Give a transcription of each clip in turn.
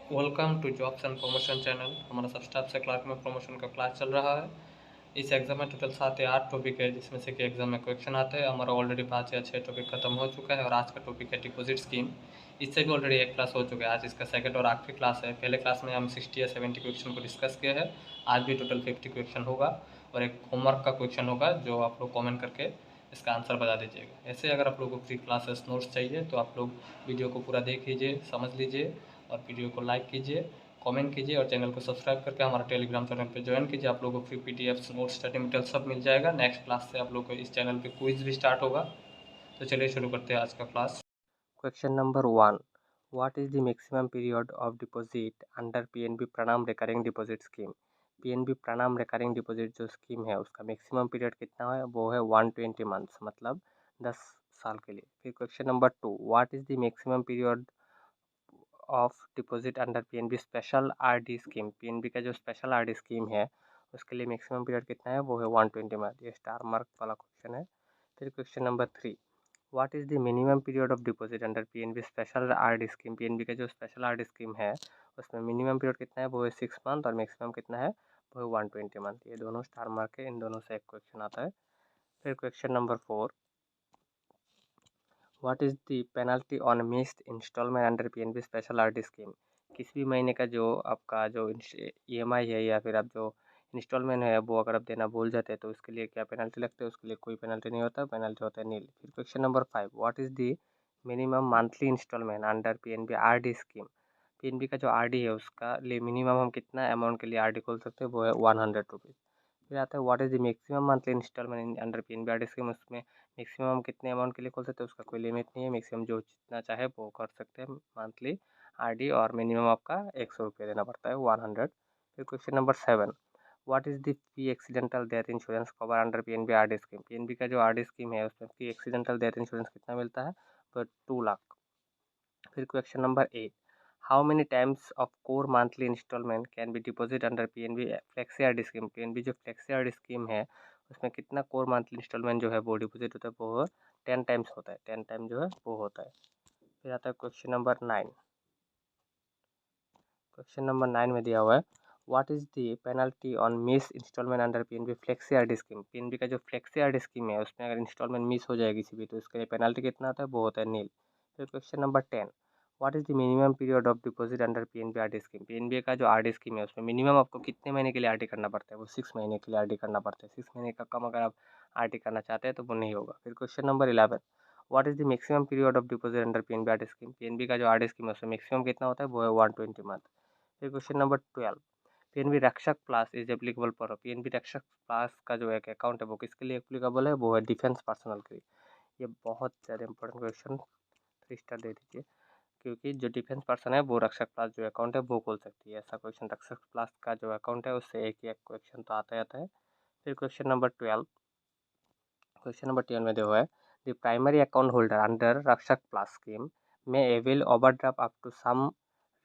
Welcome to jobs and promotion channel. हमारा सब staff से क्लार्क में प्रमोशन का क्लास चल रहा है। इस एग्ज़ाम में टोटल 7 या 8 टॉपिक है, जिसमें से कि एग्ज़ाम में क्वेश्चन आते हैं। हमारा ऑलरेडी 5 या 6 टॉपिक खत्म हो चुका है और आज का टॉपिक है डिपॉजिट स्कीम। इससे भी ऑलरेडी एक क्लास हो चुका है। आज इसका सेकंड और आखिरी क्लास है। पहले क्लास में हम 60 या 70 क्वेश्चन को डिस्कस किए हैं। आज भी टोटल 50 क्वेश्चन होगा और एक होमवर्क का क्वेश्चन होगा जो आप लोग कॉमेंट करके इसका आंसर बता दीजिएगा। ऐसे अगर आप लोगों को फ्री क्लासेस नोट्स चाहिए तो आप लोग वीडियो को पूरा देख लीजिए, समझ लीजिए और वीडियो को लाइक कीजिए, कमेंट कीजिए और चैनल को सब्सक्राइब करके हमारा टेलीग्राम चैनल पे ज्वाइन कीजिए। आप लोगों को free PDF, notes, study material सब मिल जाएगा। नेक्स्ट क्लास से आप लोग को इस चैनल पे क्विज भी स्टार्ट होगा। तो चलिए शुरू करते हैं आज का class. Question number 1. What is the maximum period of deposit under PNB Pranam Recurring Deposit Scheme? PNB Pranam Recurring Deposit जो स्कीम है उसका मैक्सिमम पीरियड कितना है वो है 120 मंथ्स, मतलब 10 साल के लिए। फिर question number 2. What is the maximum period of deposit under PNB special RD scheme? PNB का जो स्पेशल आरडी स्कीम है उसके लिए मैक्सिमम पीरियड कितना है वो है 120 मंथ। ये स्टार मार्क वाला क्वेश्चन है। फिर question number 3. What is the minimum period of deposit under PNB special RD scheme? PNB का जो स्पेशल आरडी स्कीम है उसमें मिनिमम पीरियड कितना है वो है 6 मंथ और मैक्सिमम कितना है वो है 120 मंथ। ये दोनों स्टार मार्क है, इन दोनों से एक क्वेश्चन आता है। फिर question number 4. What is the penalty on missed installment under PNB special RD scheme? किसी भी महीने का जो आपका जो ईएमआई है या फिर आप जो इंस्टॉलमेंट है वो अगर आप देना भूल जाते हैं तो उसके लिए क्या पेनल्टी लगती है? उसके लिए कोई पेनल्टी नहीं होता, पेनल्टी होता है नील। फिर question number 5. What is the minimum monthly installment under PNB RD scheme? PNB का जो आरडी है उसका लिए मिनिमम हम कितना अमाउंट के लिए आरडी खोल सकते हैं वो है 100 रुपीज़। फिर आता है what is the maximum monthly installment under PNB RD scheme? उसमें मैक्सिमम हम कितने अमाउंट के लिए खोल सकते हैं उसका कोई लिमिट नहीं है, मैक्सिमम जो जितना चाहे वो कर सकते हैं मंथली आरडी और मिनिमम आपका 100 रुपये देना पड़ता है, 100। फिर question number 7. What is the pre accidental death insurance cover under PNB RD scheme? PNB का जो आरडी स्कीम है उसमें प्री एक्सीडेंटल डेथ इंश्योरेंस कितना मिलता है तो 2 लाख। फिर question number 8. How many times of core monthly installment can be deposit under PNB flexi RD scheme? PNB जो फ्लेक्सी आरडी स्कीम है उसमें कितना कोर मंथली इंस्टॉलमेंट जो है वो डिपॉजिट होता है वो 10 टाइम्स होता है, 10 टाइम जो है वो होता है। फिर आता है क्वेश्चन नंबर 9. क्वेश्चन नंबर 9 में दिया हुआ है what is the penalty on miss installment under PNB flexi RD scheme? PNB का जो फ्लेक्सी आरडी स्कीम है उसमें अगर इंस्टॉलमेंट मिस हो जाए किसी भी तो उसके लिए पेनल्टी कितना आता है वो होता है नील। फिर question number 10. What is the minimum period of deposit under PNB RD scheme? PNB का जो आरडी स्कीम है उसमें मिनिमम आपको कितने महीने के लिए आरडी करना पड़ता है? वो 6 महीने के लिए आरडी करना पड़ता है। 6 महीने का कम अगर आप आरडी करना चाहते हैं तो वो नहीं होगा। फिर question number 11. What is the maximum period of deposit under PNB RD scheme? PNB का जो आरडी स्कीम है उसमें मैक्सिमम कितना होता है वो है 120 मंथ। फिर question number 12. PNB Rakshak plus is applicable for? PNB Rakshak plus का जो एक अकाउंट है वो किसके लिए एप्लीकेबल है वो है डिफेंस पर्सनल के लिए। ये बहुत ज़्यादा इंपॉर्टेंट क्वेश्चन, 3 स्टार दे दीजिए, क्योंकि जो डिफेंस पर्सन है वो रक्षक प्लस जो अकाउंट है वो खोल सकती है। ऐसा क्वेश्चन रक्षक प्लस का जो अकाउंट है उससे एक ही एक क्वेश्चन तो आता ही आता है। फिर क्वेश्चन नंबर 12. क्वेश्चन नंबर 10 में जो है the primary account holder under Rakshak plus scheme में avail overdraft up to sum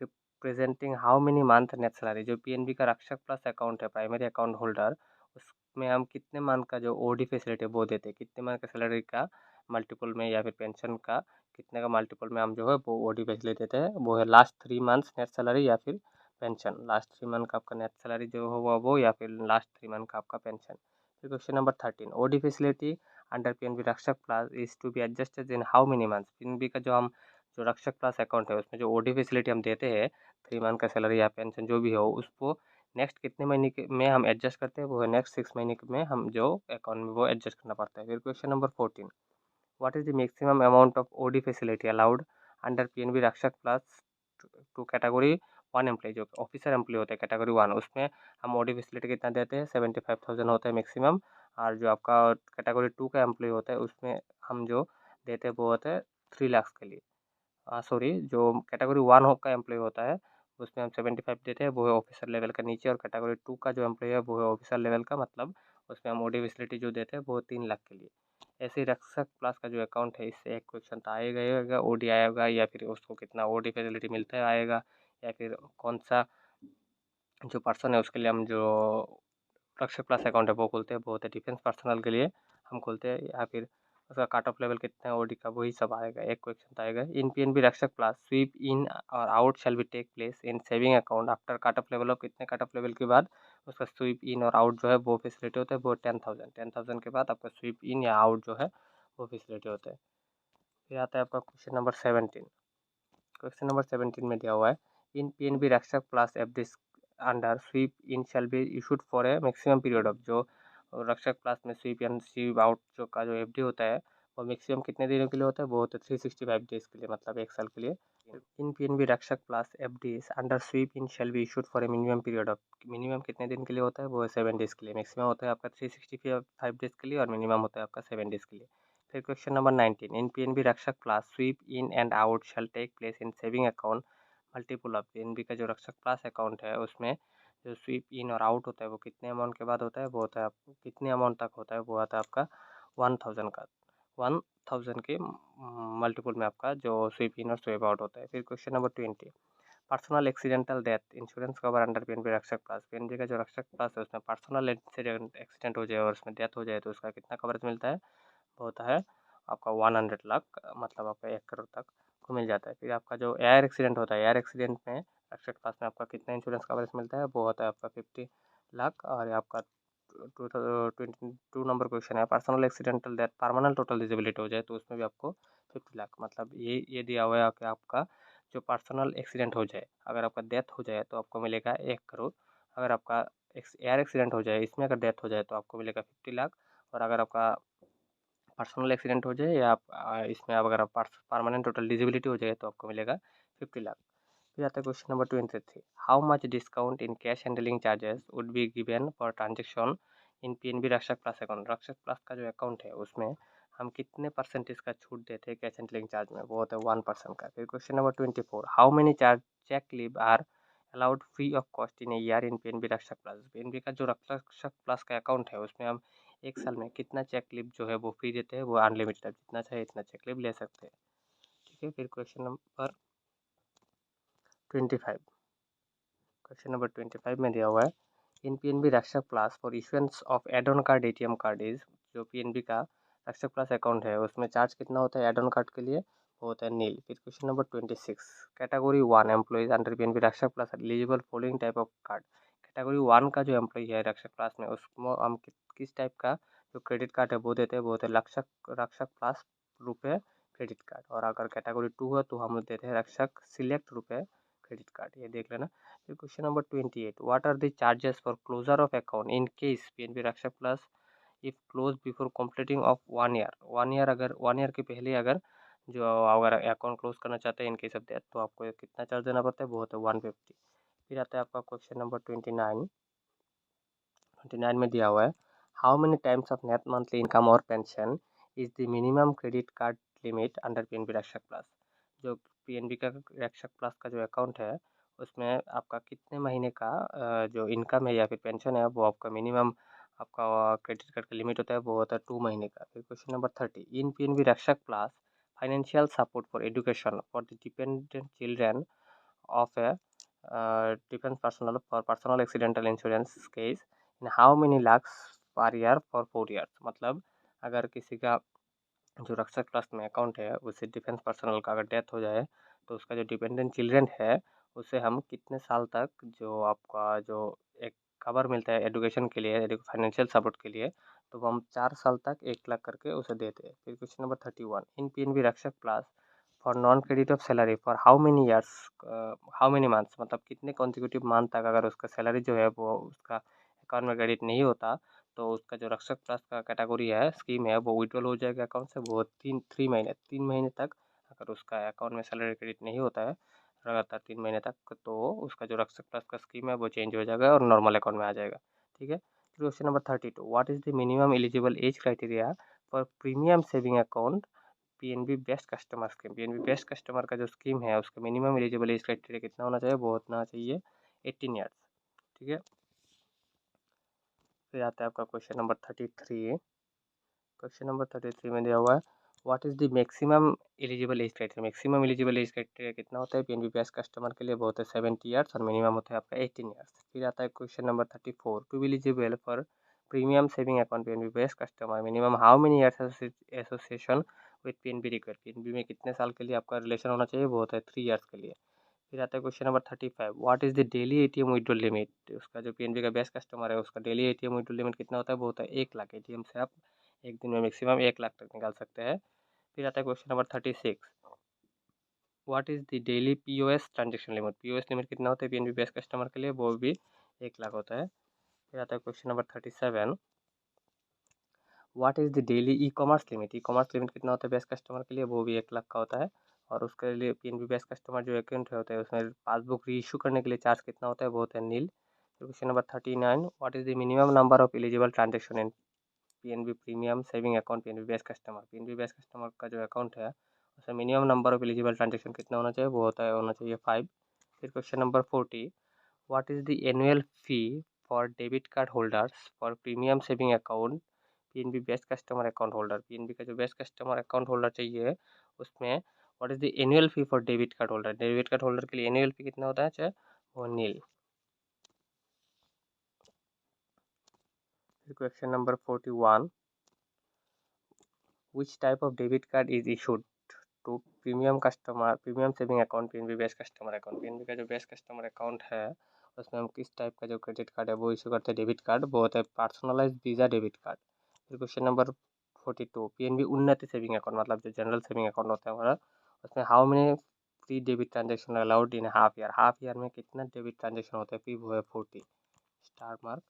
representing how many month net salary? जो पीएनबी का रक्षक प्लस अकाउंट है प्राइमरी अकाउंट होल्डर उसमें हम कितने मंथ का जो ओडी फैसिलिटी वो देते हैं, कितने मंथ का सैलरी का मल्टीपल में या फिर पेंशन का कितने का मल्टीपल में हम जो है वो ओडी फैसिलिटी देते हैं वो है लास्ट 3 मंथ्स नेट सैलरी या फिर पेंशन। लास्ट 3 मंथ का आपका नेट सैलरी जो होगा वो या फिर लास्ट 3 मंथ का आपका पेंशन। फिर question number 13. OD facility under PNB Rakshak plus is to be adjusted in how many months? PNB का जो हम जो रक्षक प्लस अकाउंट है उसमें जो ओडी फैसिलिटी हम देते हैं 3 मंथ का सैलरी या पेंशन जो भी हो उसको नेक्स्ट कितने महीने के में हम एडजस्ट करते हैं वो है नेक्स्ट 6 महीने में हम जो अकाउंट में वो एडजस्ट करना पड़ता है। फिर question number 14. What is the maximum amount of OD facility allowed under PNB Rakshak plus two category 1 employ? जो ऑफिसर एम्प्लॉय होते हैं कैटेगरी 1 उसमें हम ओडी फैसिलिटी कितना देते हैं 75,000 होता है मैक्सिमम। और जो आपका कैटेगरी 2 का एम्प्लॉय होता है उसमें हम जो देते हैं वो होता है 3 लाख के लिए। सॉरी, जो कैटेगरी 1 का एम्प्लॉय होता है उसमें हम 75 देते हैं वो है ऑफिसर लेवल का नीचे, और कैटेगरी 2 का जो एम्प्लॉय है वो है ऑफिसर लेवल का, मतलब उसमें हम ओडी फैसिलिटी जो देते हैं वो 3 लाख के लिए। ऐसे ही रक्षक प्लस का जो अकाउंट है इससे एक क्वेश्चन तो आएगा ही आएगा, ओडी आएगा या फिर उसको कितना ओडी फैसिलिटी मिलता है आएगा, या फिर कौन सा जो पर्सन है उसके लिए हम जो रक्षक प्लस अकाउंट है वो खोलते हैं, वो होता है डिफेंस पर्सनल के लिए हम खोलते हैं, या फिर उसका कट ऑफ लेवल कितना है ओडी का, वही सब आएगा। एक क्वेश्चन तो आएगा, in PNB Rakshak plus sweep in और out shall be take place in saving account after cut off level of, कितने कट ऑफ लेवल के बाद उसका स्वीप इन और आउट जो है वो फैसिलिटी होता है वो 10,000 के बाद आपका स्वीप इन या आउट जो है वो फैसिलिटी होता है। फिर आता है आपका क्वेश्चन नंबर 17। क्वेश्चन नंबर 17 में दिया हुआ है, in PNB Rakshak plus FDs under sweep in shall be issued for a maximum period of, जो रक्षक प्लस में स्वीप एंड स्वीप आउट जो का जो एफडी होता है वो मैक्सिमम कितने दिनों के लिए होता है, वो होता है 365 डेज के लिए, मतलब 1 साल के लिए। In PNB Rakshak plus FDs under sweep in shall be issued for a minimum period of, minimum कितने दिन के लिए होता है, वो है 7 डेज के लिए। मैक्सिमम होता है आपका 365 डेज के लिए और मिनिमम होता है आपका 7 डेज के लिए। फिर question number 19, in PNB Rakshak plus sweep in and out shall take place in saving account multiple of, PNB का जो रक्षक प्लस अकाउंट है उसमें जो स्वीप इन और आउट होता है वो कितने अमाउंट के बाद होता है, वो होता है आपको कितने अमाउंट तक होता है, वो आता है आपका 1000 का, 1000 के मल्टीपल में आपका जो स्वीप इन और स्वीप आउट होता है। फिर question number 20, personal accidental death insurance cover under PNB Rakshak plus, PNB का जो रक्षक प्लस है उसमें पर्सनल एक्सीडेंट हो जाए और उसमें डेथ हो जाए तो उसका कितना कवरेज मिलता है, वो होता है आपका 100 लाख, मतलब आपका 1 करोड़ तक को मिल जाता है। फिर आपका जो एयर एक्सीडेंट होता है, एयर एक्सीडेंट में रक्षक प्लस में आपका कितना इंश्योरेंस कवरेज मिलता है, वो होता है आपका 50 लाख। और ये आपका 22 नंबर क्वेश्चन है, personal accidental death permanent total disability हो जाए तो उसमें भी आपको 50 लाख, मतलब ये दिया हुआ है कि आपका जो पर्सनल एक्सीडेंट हो जाए, अगर आपका डेथ हो जाए तो आपको मिलेगा 1 करोड़। अगर आपका एयर एक्सीडेंट हो जाए इसमें अगर डेथ हो जाए तो आपको मिलेगा 50 लाख। और अगर आपका पर्सनल एक्सीडेंट हो जाए या आप इसमें अब अगर आप परमानेंट टोटल डिसेबिलिटी हो जाए तो आपको मिलेगा 50 लाख। फिर आता है question number 23, how much discount in cash handling charges would be given for transaction in PNB Rakshak plus account, रक्षक प्लस का जो अकाउंट है उसमें हम कितने परसेंटेज का छूट देते हैं कैश हैंडलिंग चार्ज में, वो होता है 1% का। फिर question number 24, how many charge cheque leave are allowed free of cost in a year in PNB Rakshak plus, PNB का जो रक्षक प्लस का अकाउंट है उसमें हम 1 साल में कितना चेक लीव जो है वो फ्री देते हैं, वो अनलिमिटेड, आप जितना चाहे इतना चेक लीव ले सकते हैं। ठीक है। फिर क्वेश्चन नंबर 25, क्वेश्चन नंबर 25 में दिया हुआ है, in PNB Rakshak plus for issuance of add on card ATM card is, जो पीएनबी का रक्षक प्लस अकाउंट है उसमें चार्ज कितना होता है एड ऑन कार्ड के लिए, वो होता है नील। फिर question number 26, category 1 employees under PNB Rakshak plus eligible following type of card, category 1 का जो एम्प्लॉय है रक्षक प्लस में उसको हम किस टाइप का जो क्रेडिट कार्ड है वो देते हैं, वो होते हैं रक्षक रक्षक प्लस रुपये क्रेडिट कार्ड। और अगर कैटेगरी 2 है तो हम देते हैं रक्षक सिलेक्ट रुपये क्रेडिट कार्ड, ये देख लेना। फिर question number 28, what are the charges for closure of account in case PNB Rakshak plus if close before completing of 1 year, 1 year अगर 1 ईयर के पहले अगर जो अगर अकाउंट क्लोज करना चाहते हैं इन केस ऑफ डेथ तो आपको कितना चार्ज देना पड़ता है, वो होता है 150। फिर आता है आपका क्वेश्चन नंबर 29 में दिया हुआ है, how many times of net monthly income और pension is the minimum credit card limit under PNB Rakshak plus, जो पीएनबी का रक्षक प्लस का जो अकाउंट है उसमें आपका कितने महीने का जो इनकम है या फिर पेंशन है वो आपका मिनिमम आपका क्रेडिट कार्ड का लिमिट होता है, वो होता है 2 महीने का। फिर question number 30, in PNB Rakshak plus financial support for education for the dependent children of a defense personnel for personal accidental insurance case in how many lakhs per year for 4 years, मतलब अगर किसी का जो रक्षक ट्रस्ट में account है उसे defence personnel का अगर डेथ हो जाए तो उसका जो डिपेंडेंट चिल्ड्रन है उसे हम कितने साल तक जो आपका जो एक कवर मिलता है एजुकेशन के लिए फाइनेंशियल सपोर्ट के लिए, तो वो हम 4 साल तक 1 लाख करके उसे देते हैं। फिर question number 31, in PNB Rakshak plus for non credit of salary for how many years, how many months, मतलब कितने कॉन्जिक्यूटिव मंथ तक अगर उसका सैलरी जो है वो उसका अकाउंट में क्रेडिट नहीं होता तो उसका जो रक्षक प्लस का कैटेगरी है स्कीम है वो विड्रॉल हो जाएगा अकाउंट से, वो 3 महीने तक अगर उसका अकाउंट में सैलरी क्रेडिट नहीं होता है लगातार 3 महीने तक तो उसका जो रक्षक प्लस का स्कीम है वो चेंज हो जाएगा और नॉर्मल अकाउंट में आ जाएगा। ठीक है। Question number 32, what is the minimum eligible age criteria for premium saving account PNB best customer scheme, PNB best customer का जो स्कीम है उसका मिनिमम एलिजिबल एज क्राइटेरिया कितना होना चाहिए, वो होना चाहिए 18 ईयर्स। ठीक है। फिर आता है आपका क्वेश्चन नंबर 33, क्वेश्चन नंबर 33 में दिया हुआ है, what is the maximum eligible age criteria, maximum eligible age criteria कितना होता है पीएनबी बेस्ट कस्टमर के लिए, वो होता है 70 ईयर्स और मिनिमम होता है आपका 18 ईयर्स। फिर आता है question number 34, to be eligible for premium saving account PNB best customer minimum how many years association with PNB require, PNB में कितने साल के लिए आपका रिलेशन होना चाहिए, वो होता है 3 ईयर्स के लिए। फिर आता है question number 35, what is the daily ATM withdrawal limit, उसका जो पीएनबी का बेस्ट कस्टमर है उसका डेली एटीएम विड्रॉल लिमिट कितना होता है, वो होता है 1 लाख। एटीएम से आप एक दिन में मैक्सिमम 1 लाख तक निकाल सकते हैं। फिर आता है question number 36, what is the daily POS transaction limit, POS limit कितना होता है पीएनबी बेस्ट कस्टमर के लिए, वो भी 1 लाख होता है। फिर आता है question number 37, what is the daily e commerce limit, e commerce limit कितना होता है बेस्ट कस्टमर के लिए, वो भी 1 लाख का होता है। और उसके लिए पीएनबी बेस्ट कस्टमर जो अकाउंट होता है उसमें पासबुक री इशू करने के लिए चार्ज कितना होता है, वो होता है nil. Question number 39, what is the minimum number of eligible transaction in PNB premium saving account PNB best customer, PNB best customer का जो अकाउंट है उसमें minimum number of eligible transaction कितना होना चाहिए, वो होना चाहिए 5। फिर question number 40, what is the annual fee for debit card holders for premium saving account PNB best customer account holder, PNB का जो बेस्ट कस्टमर अकाउंट होल्डर चाहिए उसमें what is the annual fee for debit card holder, debit card holder के लिए annual फी कितना होता है, चाहे वो नील। फिर question number 41, which type of debit card is issued to premium saving account PNB best customer account, PNB का जो बेस्ट कस्टमर अकाउंट है उसमें हम किस टाइप का जो क्रेडिट कार्ड है वो इशू करते हैं, डेबिट कार्ड, वो होता है पर्सनलाइज वीज़ा डेबिट कार्ड। फिर question number 42, PNB Unnati saving account मतलब जो जनरल सेविंग अकाउंट होता है हमारा, उसमें how many free debit transaction allowed in half year में कितना डेबिट ट्रांजेक्शन होता है, फिर वो है 40 star mark.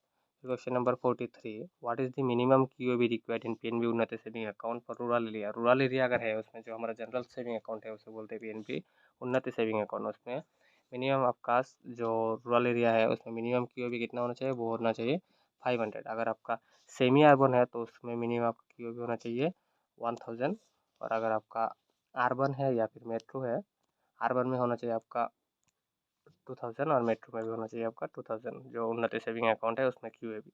Question number 43, what is the minimum QOB required in PNB Unnati saving account for rural area, rural area अगर है उसमें जो हमारा जनरल सेविंग अकाउंट है उसे बोलते हैं पीएनबी उन्नति सेविंग अकाउंट, उसमें मिनिमम आपका जो रूरल एरिया है उसमें मिनिमम क्यूओबी कितना होना चाहिए, वो होना चाहिए 500। अगर आपका सेमी अर्बन है तो उसमें मिनिमम आपका क्यूओबी होना चाहिए 1000। और अगर आपका अर्बन है या फिर मेट्रो है, अर्बन में होना चाहिए आपका 2000 और मेट्रो में भी होना चाहिए आपका 2000, जो उन्नति सेविंग अकाउंट है उसमें क्यूएबी।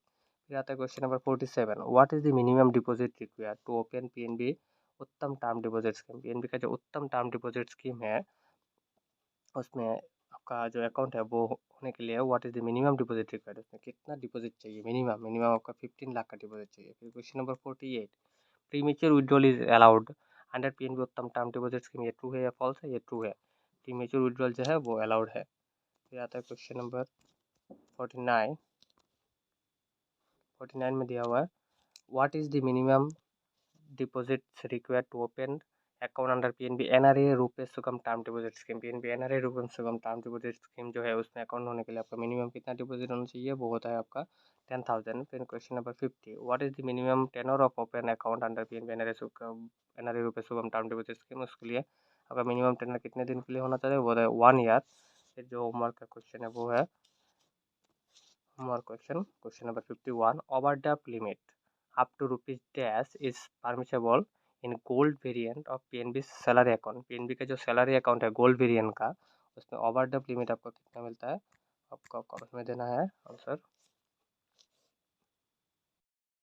फिर आता है question number 47, what is the minimum deposit required to open PNB Uttam term deposit scheme, PNB का जो उत्तम टर्म डिपॉजिट स्कीम है उसमें आपका जो अकाउंट है वो होने के लिए what is the minimum deposit required, उसमें कितना डिपॉजिट चाहिए, मिनिमम आपका 15 लाख का डिपॉजिट चाहिए। फिर question number 48, premature withdrawal is allowed under PNB Uttam term deposit scheme, ये ट्रू है या फॉल्स है, ये ट्रू है, प्रीमेच्योर विड्रॉल जो है वो अलाउड है। फिर आता है क्वेश्चन नंबर 49 में दिया हुआ है, what is the minimum deposits required to open account under PNB NRA rupaye Sugam term deposit scheme, PNB NRA rupaye Sugam term deposit scheme जो है उसमें अकाउंट होने के लिए आपका मिनिमम कितना डिपॉजिट होना चाहिए, वो होता है आपका 10,000। फिर question number 50, what is the minimum tenor of open account under PNB NRA rupaye Sugam term deposit scheme, उसके लिए आपका मिनिमम टेनर कितने दिन के लिए होना चाहिए, वो है 1 ईयर। फिर जो होमवर्क का क्वेश्चन है वो है more question number 51, overdraft limit up to rupees dash is permissible in gold variant of PNB salary account, PNB का जो सैलरी अकाउंट है गोल्ड वेरिएंट का उसमें ओवरड्राफ्ट लिमिट आपको कितना मिलता है, आपको कमेंट में देना है आंसर।